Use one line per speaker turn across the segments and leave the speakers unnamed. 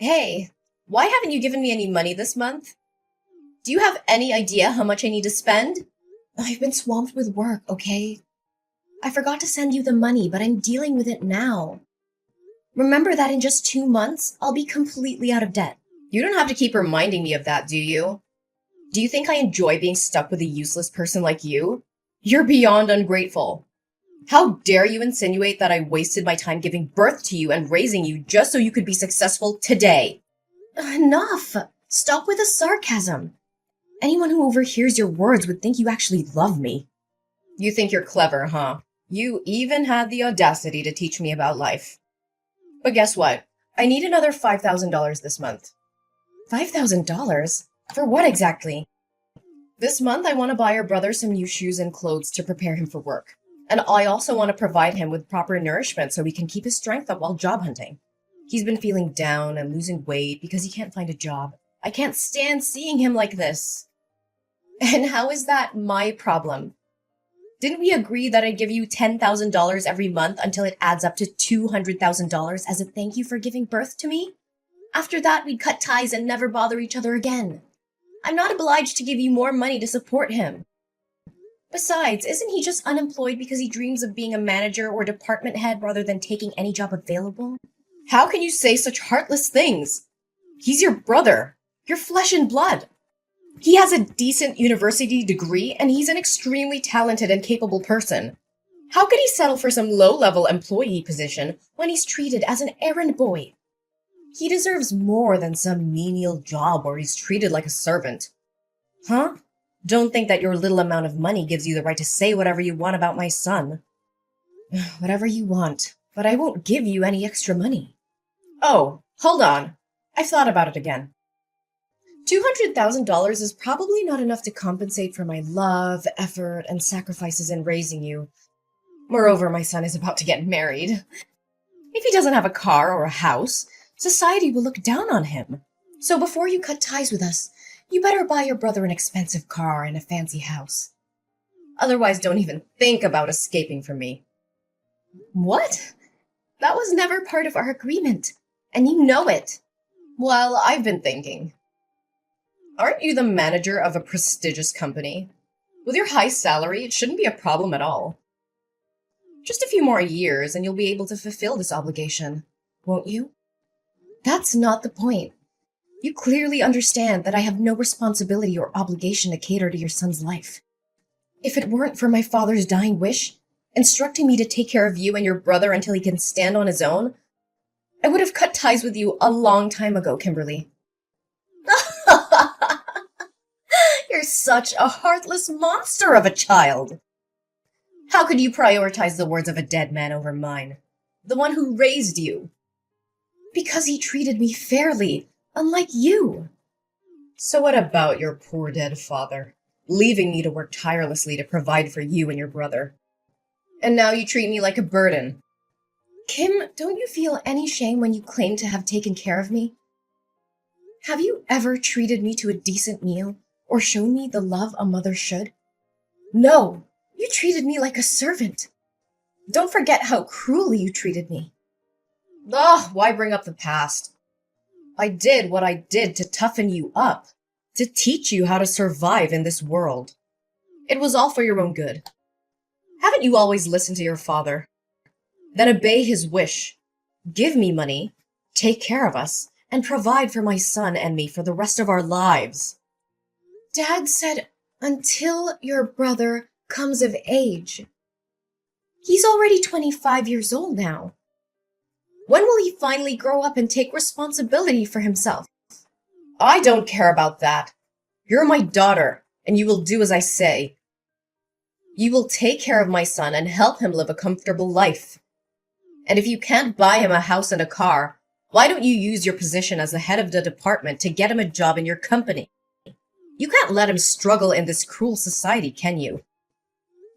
Hey, why haven't you given me any money this month? Do you have any idea how much I need to spend? I've been swamped with work, okay? I forgot to send you the money, but I'm dealing with it now. Remember that in just 2 months, I'll be completely out of debt. You don't have to keep reminding me of that, do you? Do you think I enjoy being stuck with a useless person like you? You're beyond ungrateful. How dare you insinuate that I wasted my time giving birth to you and raising you just so you could be successful today? Enough! Stop with the sarcasm. Anyone who overhears your words would think you actually love me. You think you're clever, huh? You even had the audacity to teach me about life. But guess what? I need another $5,000 this month. $5,000? For what exactly? This month, I want to buy your brother some new shoes and clothes to prepare him for work. And I also want to provide him with proper nourishment so he can keep his strength up while job hunting. He's been feeling down and losing weight because he can't find a job. I can't stand seeing him like this. And how is that my problem? Didn't we agree that I'd give you $10,000 every month until it adds up to $200,000 as a thank you for giving birth to me? After that, we'd cut ties and never bother each other again. I'm not obliged to give you more money to support him. Besides, isn't he just unemployed because he dreams of being a manager or department head rather than taking any job available? How can you say such heartless things? He's your brother, your flesh and blood. He has a decent university degree and he's an extremely talented and capable person. How could he settle for some low-level employee position when he's treated as an errand boy? He deserves more than some menial job where he's treated like a servant. Huh? Don't think that your little amount of money gives you the right to say whatever you want about my son. Whatever you want, but I won't give you any extra money. Oh, hold on. I've thought about it again. $200,000 is probably not enough to compensate for my love, effort, and sacrifices in raising you. Moreover, my son is about to get married. If he doesn't have a car or a house, society will look down on him. So before you cut ties with us, you better buy your brother an expensive car and a fancy house. Otherwise, don't even think about escaping from me. What? That was never part of our agreement, and you know it. Well, I've been thinking. Aren't you the manager of a prestigious company? With your high salary, it shouldn't be a problem at all. Just a few more years and you'll be able to fulfill this obligation, won't you? That's not the point. You clearly understand that I have no responsibility or obligation to cater to your son's life. If it weren't for my father's dying wish, instructing me to take care of you and your brother until he can stand on his own, I would have cut ties with you a long time ago, Kimberly. You're such a heartless monster of a child. How could you prioritize the words of a dead man over mine? The one who raised you? Because he treated me fairly, unlike you. So what about your poor dead father, leaving me to work tirelessly to provide for you and your brother? And now you treat me like a burden. Kim, don't you feel any shame when you claim to have taken care of me? Have you ever treated me to a decent meal or shown me the love a mother should? No, you treated me like a servant. Don't forget how cruelly you treated me. Ugh, why bring up the past? I did what I did to toughen you up, to teach you how to survive in this world. It was all for your own good. Haven't you always listened to your father? Then obey his wish. Give me money, take care of us, and provide for my son and me for the rest of our lives. Dad said, until your brother comes of age. He's already 25 years old now. When will he finally grow up and take responsibility for himself? I don't care about that. You're my daughter, and you will do as I say. You will take care of my son and help him live a comfortable life. And if you can't buy him a house and a car, why don't you use your position as the head of the department to get him a job in your company? You can't let him struggle in this cruel society, can you?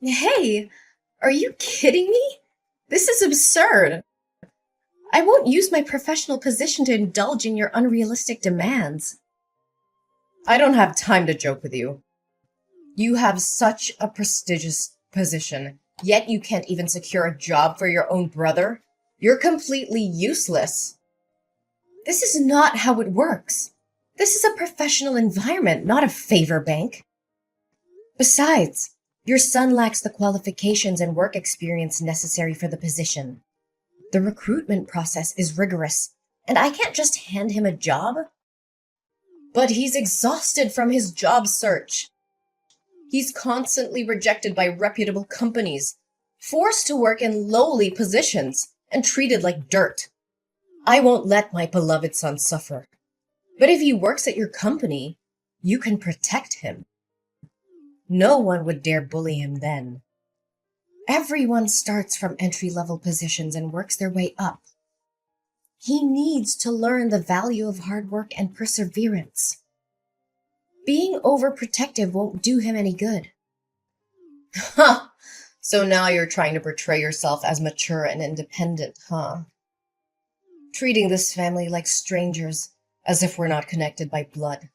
Hey, are you kidding me? This is absurd. I won't use my professional position to indulge in your unrealistic demands. I don't have time to joke with you. You have such a prestigious position, yet you can't even secure a job for your own brother? You're completely useless. This is not how it works. This is a professional environment, not a favor bank. Besides, your son lacks the qualifications and work experience necessary for the position. The recruitment process is rigorous, and I can't just hand him a job. But he's exhausted from his job search. He's constantly rejected by reputable companies, forced to work in lowly positions, and treated like dirt. I won't let my beloved son suffer. But if he works at your company, you can protect him. No one would dare bully him then. Everyone starts from entry-level positions and works their way up. He needs to learn the value of hard work and perseverance. Being overprotective won't do him any good. Ha! So now you're trying to portray yourself as mature and independent, huh? Treating this family like strangers, as if we're not connected by blood.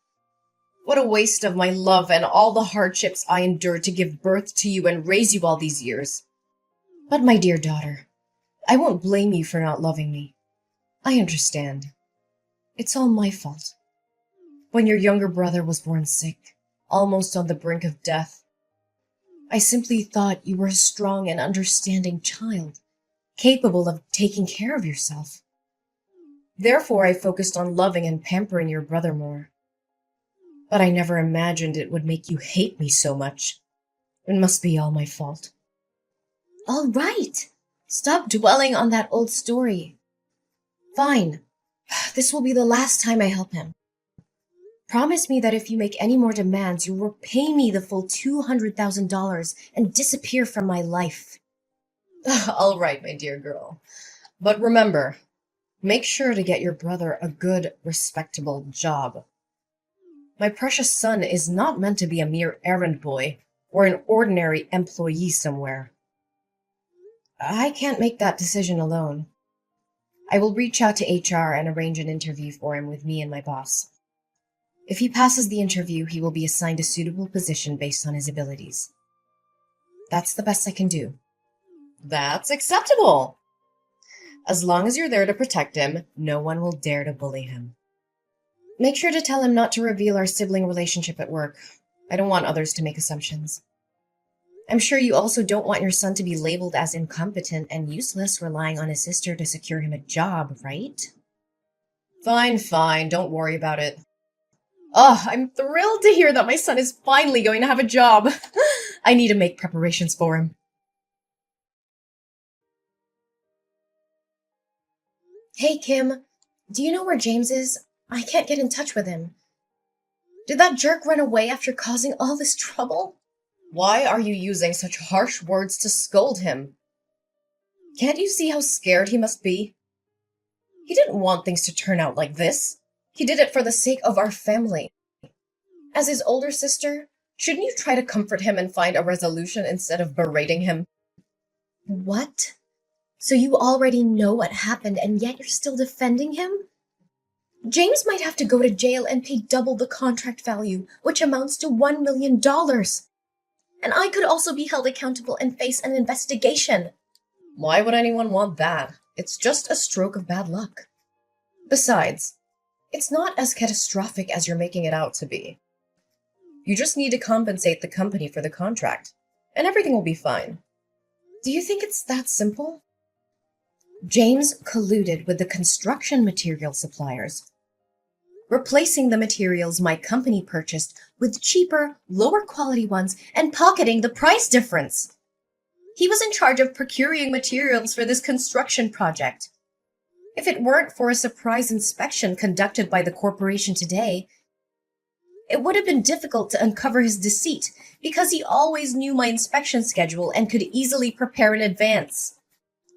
What a waste of my love and all the hardships I endured to give birth to you and raise you all these years. But my dear daughter, I won't blame you for not loving me. I understand. It's all my fault. When your younger brother was born sick, almost on the brink of death, I simply thought you were a strong and understanding child, capable of taking care of yourself. Therefore, I focused on loving and pampering your brother more. But I never imagined it would make you hate me so much. It must be all my fault. All right. Stop dwelling on that old story. Fine. This will be the last time I help him. Promise me that if you make any more demands, you'll repay me the full $200,000 and disappear from my life. All right, my dear girl. But remember, make sure to get your brother a good, respectable job. My precious son is not meant to be a mere errand boy or an ordinary employee somewhere. I can't make that decision alone. I will reach out to HR and arrange an interview for him with me and my boss. If he passes the interview, he will be assigned a suitable position based on his abilities. That's the best I can do. That's acceptable. As long as you're there to protect him, no one will dare to bully him. Make sure to tell him not to reveal our sibling relationship at work. I don't want others to make assumptions. I'm sure you also don't want your son to be labeled as incompetent and useless, relying on his sister to secure him a job, right? Fine, don't worry about it. Oh, I'm thrilled to hear that my son is finally going to have a job. I need to make preparations for him. Hey, Kim, do you know where James is? I can't get in touch with him. Did that jerk run away after causing all this trouble? Why are you using such harsh words to scold him? Can't you see how scared he must be? He didn't want things to turn out like this. He did it for the sake of our family. As his older sister, shouldn't you try to comfort him and find a resolution instead of berating him? What? So you already know what happened and yet you're still defending him? James might have to go to jail and pay double the contract value, which amounts to $1 million. And I could also be held accountable and face an investigation. Why would anyone want that? It's just a stroke of bad luck. Besides, it's not as catastrophic as you're making it out to be. You just need to compensate the company for the contract, and everything will be fine. Do you think it's that simple? James colluded with the construction material suppliers, replacing the materials my company purchased with cheaper, lower quality ones and pocketing the price difference. He was in charge of procuring materials for this construction project. If it weren't for a surprise inspection conducted by the corporation today, it would have been difficult to uncover his deceit because he always knew my inspection schedule and could easily prepare in advance.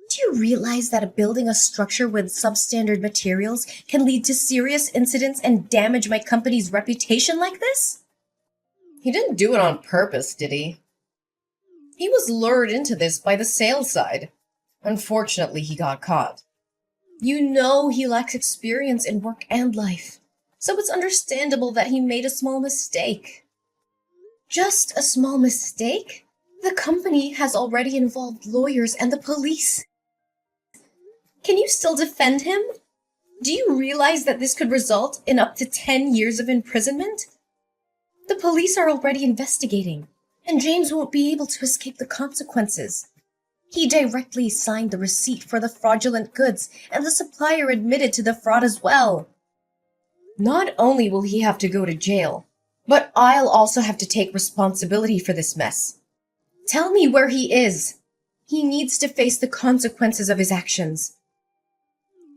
Do you realize that building a structure with substandard materials can lead to serious incidents and damage my company's reputation like this? He didn't do it on purpose, did he? He was lured into this by the sales side. Unfortunately, he got caught. You know he lacks experience in work and life, so it's understandable that he made a small mistake. Just a small mistake? The company has already involved lawyers and the police. Can you still defend him? Do you realize that this could result in up to 10 years of imprisonment? The police are already investigating, and James won't be able to escape the consequences. He directly signed the receipt for the fraudulent goods, and the supplier admitted to the fraud as well. Not only will he have to go to jail, but I'll also have to take responsibility for this mess. Tell me where he is. He needs to face the consequences of his actions.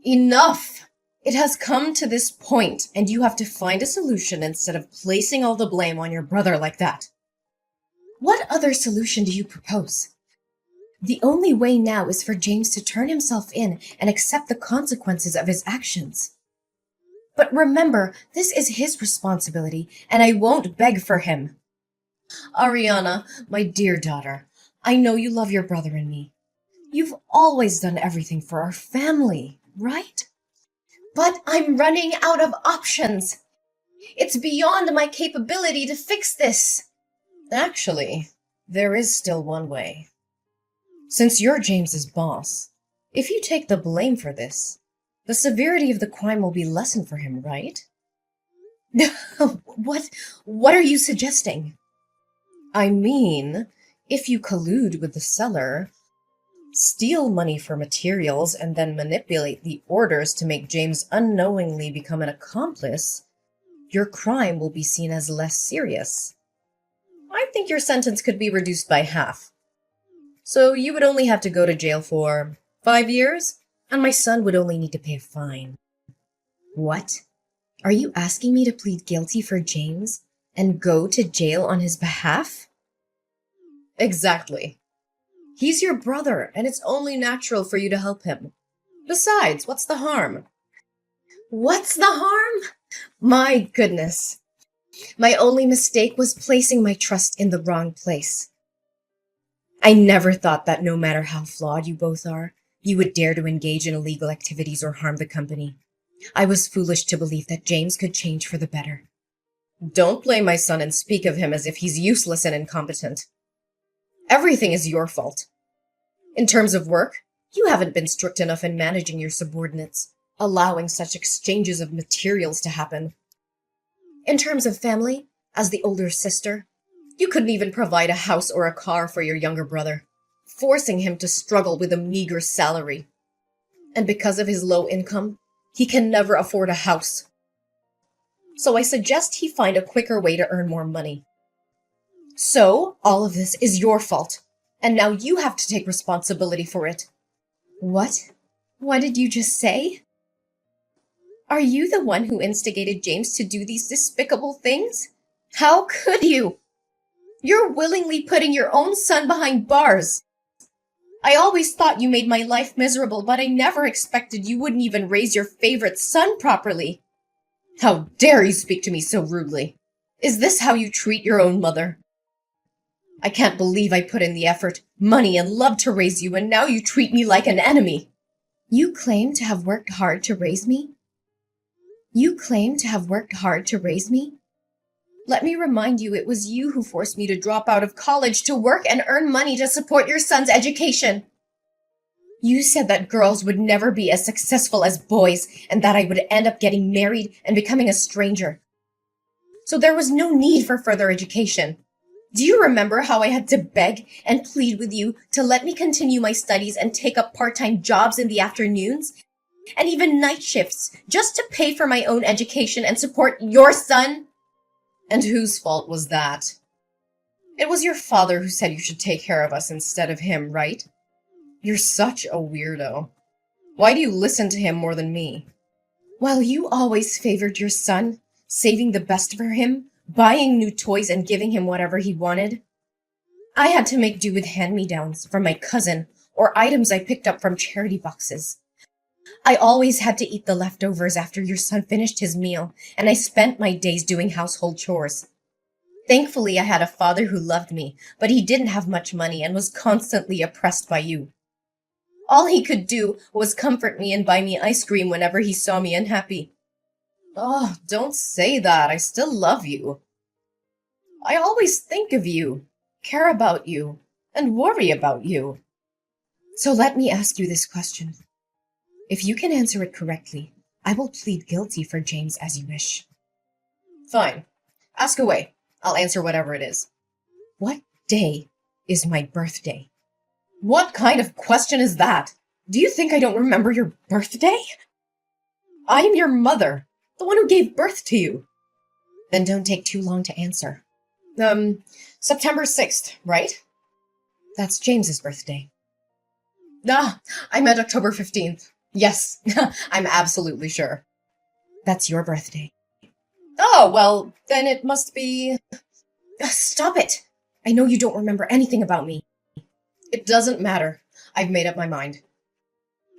Enough! It has come to this point, and you have to find a solution instead of placing all the blame on your brother like that. What other solution do you propose? The only way now is for James to turn himself in and accept the consequences of his actions. But remember, this is his responsibility, and I won't beg for him. Ariana, my dear daughter, I know you love your brother and me. You've always done everything for our family, right? But I'm running out of options. It's beyond my capability to fix this. Actually, there is still one way. Since you're James's boss, if you take the blame for this, the severity of the crime will be lessened for him, right? What are you suggesting? I mean, if you collude with the seller, steal money for materials, and then manipulate the orders to make James unknowingly become an accomplice, your crime will be seen as less serious. I think your sentence could be reduced by half. So you would only have to go to jail for 5 years, and my son would only need to pay a fine. What? Are you asking me to plead guilty for James and go to jail on his behalf? Exactly. He's your brother, and it's only natural for you to help him. Besides, what's the harm? What's the harm? My goodness. My only mistake was placing my trust in the wrong place. I never thought that no matter how flawed you both are, you would dare to engage in illegal activities or harm the company. I was foolish to believe that James could change for the better. Don't blame my son and speak of him as if he's useless and incompetent. Everything is your fault. In terms of work, you haven't been strict enough in managing your subordinates, allowing such exchanges of materials to happen. In terms of family, as the older sister, you couldn't even provide a house or a car for your younger brother, forcing him to struggle with a meager salary. And because of his low income, he can never afford a house. So I suggest he find a quicker way to earn more money. So, all of this is your fault, and now you have to take responsibility for it. What? What did you just say? Are you the one who instigated James to do these despicable things? How could you? You're willingly putting your own son behind bars. I always thought you made my life miserable, but I never expected you wouldn't even raise your favorite son properly. How dare you speak to me so rudely? Is this how you treat your own mother? I can't believe I put in the effort, money, and love to raise you, and now you treat me like an enemy. You claim to have worked hard to raise me? Let me remind you, it was you who forced me to drop out of college to work and earn money to support your son's education. You said that girls would never be as successful as boys, and that I would end up getting married and becoming a stranger. So there was no need for further education. Do you remember how I had to beg and plead with you to let me continue my studies and take up part-time jobs in the afternoons? And even night shifts, just to pay for my own education and support your son? And whose fault was that? It was your father who said you should take care of us instead of him, right? You're such a weirdo. Why do you listen to him more than me? While you always favored your son, saving the best for him, buying new toys and giving him whatever he wanted, I had to make do with hand-me-downs from my cousin or items I picked up from charity boxes. I always had to eat the leftovers after your son finished his meal, and I spent my days doing household chores. Thankfully, I had a father who loved me, but he didn't have much money and was constantly oppressed by you. All he could do was comfort me and buy me ice cream whenever he saw me unhappy. Oh, don't say that. I still love you. I always think of you, care about you, and worry about you. So let me ask you this question. If you can answer it correctly, I will plead guilty for James as you wish. Fine. Ask away. I'll answer whatever it is. What day is my birthday? What kind of question is that? Do you think I don't remember your birthday? I am your mother, the one who gave birth to you. Then don't take too long to answer. September 6th, right? That's James's birthday. Ah, I meant October 15th. Yes, I'm absolutely sure. That's your birthday. Oh, well, then it must be... Stop it! I know you don't remember anything about me. It doesn't matter. I've made up my mind.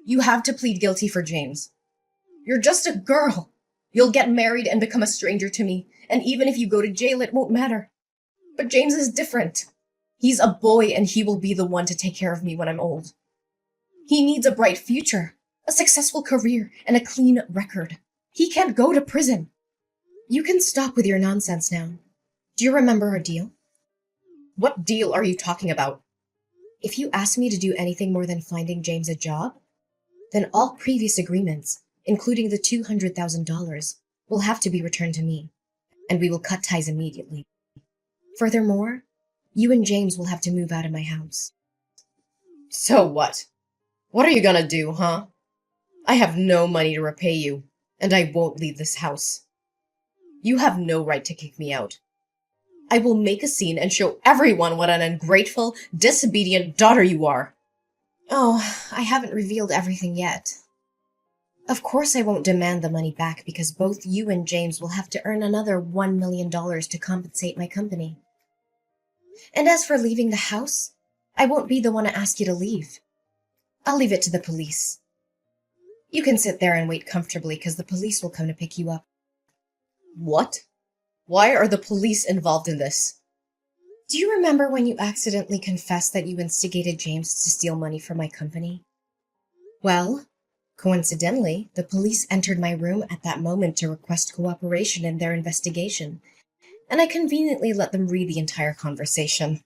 You have to plead guilty for James. You're just a girl. You'll get married and become a stranger to me, and even if you go to jail, it won't matter. But James is different. He's a boy, and he will be the one to take care of me when I'm old. He needs a bright future, a successful career, and a clean record. He can't go to prison. You can stop with your nonsense now. Do you remember our deal? What deal are you talking about? If you ask me to do anything more than finding James a job, then all previous agreements, including the $200,000, will have to be returned to me, and we will cut ties immediately. Furthermore, you and James will have to move out of my house. So what? What are you gonna do, huh? I have no money to repay you, and I won't leave this house. You have no right to kick me out. I will make a scene and show everyone what an ungrateful, disobedient daughter you are. Oh, I haven't revealed everything yet. Of course I won't demand the money back because both you and James will have to earn another $1 million to compensate my company. And as for leaving the house, I won't be the one to ask you to leave. I'll leave it to the police. You can sit there and wait comfortably because the police will come to pick you up. What? Why are the police involved in this? Do you remember when you accidentally confessed that you instigated James to steal money from my company? Well, coincidentally, the police entered my room at that moment to request cooperation in their investigation, and I conveniently let them read the entire conversation.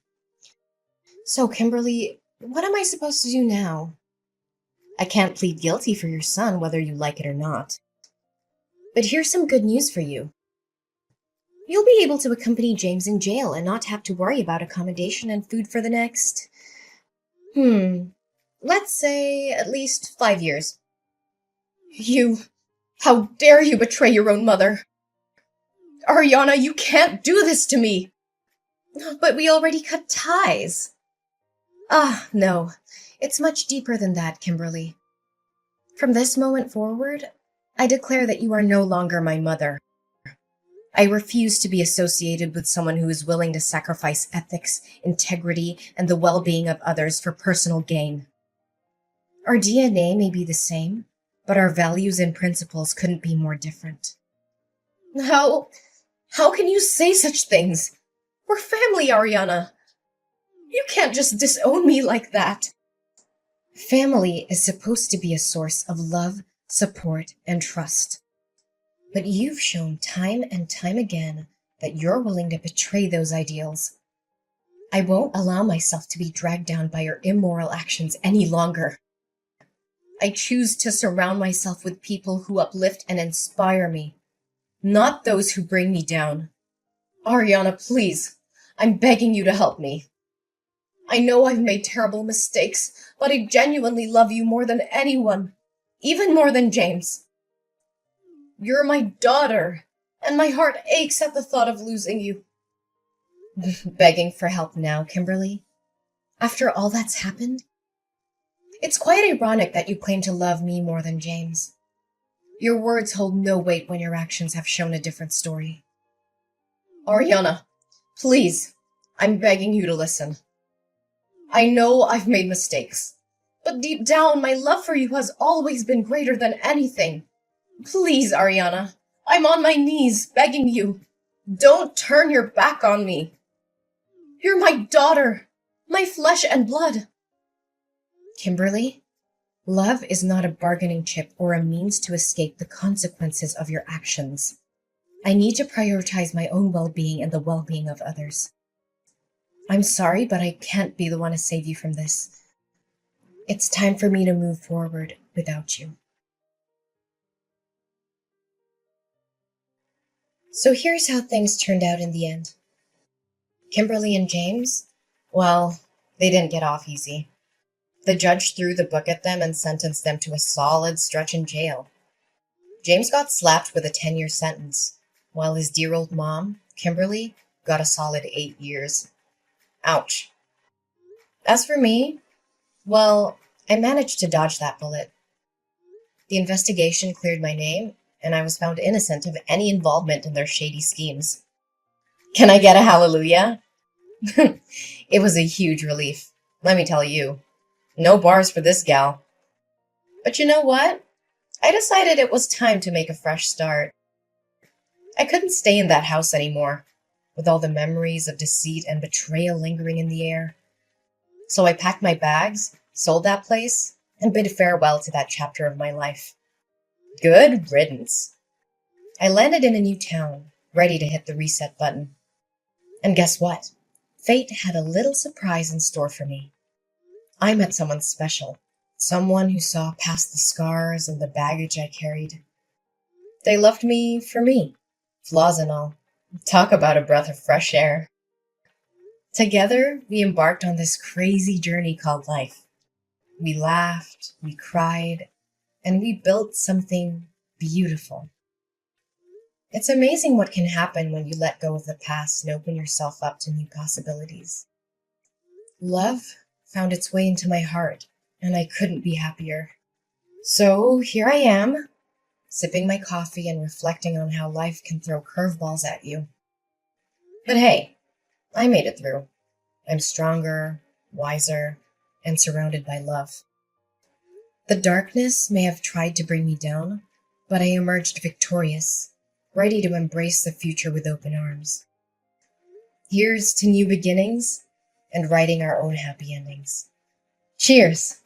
So, Kimberly, what am I supposed to do now? I can't plead guilty for your son, whether you like it or not. But here's some good news for you. You'll be able to accompany James in jail and not have to worry about accommodation and food for the next... let's say at least 5 years. How dare you betray your own mother? Ariana, you can't do this to me! But we already cut ties. Ah, no. It's much deeper than that, Kimberly. From this moment forward, I declare that you are no longer my mother. I refuse to be associated with someone who is willing to sacrifice ethics, integrity, and the well-being of others for personal gain. Our DNA may be the same, but our values and principles couldn't be more different. How can you say such things? We're family, Ariana. You can't just disown me like that. Family is supposed to be a source of love, support, and trust. But you've shown time and time again that you're willing to betray those ideals. I won't allow myself to be dragged down by your immoral actions any longer. I choose to surround myself with people who uplift and inspire me, not those who bring me down. Ariana, please, I'm begging you to help me. I know I've made terrible mistakes, but I genuinely love you more than anyone, even more than James. You're my daughter, and my heart aches at the thought of losing you. Begging for help now, Kimberly? After all that's happened? It's quite ironic that you claim to love me more than James. Your words hold no weight when your actions have shown a different story. Ariana, please, I'm begging you to listen. I know I've made mistakes, but deep down, my love for you has always been greater than anything. Please, Ariana, I'm on my knees begging you. Don't turn your back on me. You're my daughter, my flesh and blood. Kimberly, love is not a bargaining chip or a means to escape the consequences of your actions. I need to prioritize my own well-being and the well-being of others. I'm sorry, but I can't be the one to save you from this. It's time for me to move forward without you. So here's how things turned out in the end. Kimberly and James, well, they didn't get off easy. The judge threw the book at them and sentenced them to a solid stretch in jail. James got slapped with a 10-year sentence, while his dear old mom, Kimberly, got a solid 8 years. Ouch. As for me, well, I managed to dodge that bullet. The investigation cleared my name, and I was found innocent of any involvement in their shady schemes. Can I get a hallelujah? It was a huge relief, let me tell you. No bars for this gal. But you know what? I decided it was time to make a fresh start. I couldn't stay in that house anymore, with all the memories of deceit and betrayal lingering in the air. So I packed my bags, sold that place, and bid farewell to that chapter of my life. Good riddance. I landed in a new town, ready to hit the reset button. And guess what? Fate had a little surprise in store for me. I met someone special, someone who saw past the scars and the baggage I carried. They loved me for me, flaws and all. Talk about a breath of fresh air. Together, we embarked on this crazy journey called life. We laughed, we cried, and we built something beautiful. It's amazing what can happen when you let go of the past and open yourself up to new possibilities. Love found its way into my heart, and I couldn't be happier. So here I am, sipping my coffee and reflecting on how life can throw curveballs at you. But hey, I made it through. I'm stronger, wiser, and surrounded by love. The darkness may have tried to bring me down, but I emerged victorious, ready to embrace the future with open arms. Here's to new beginnings and writing our own happy endings. Cheers!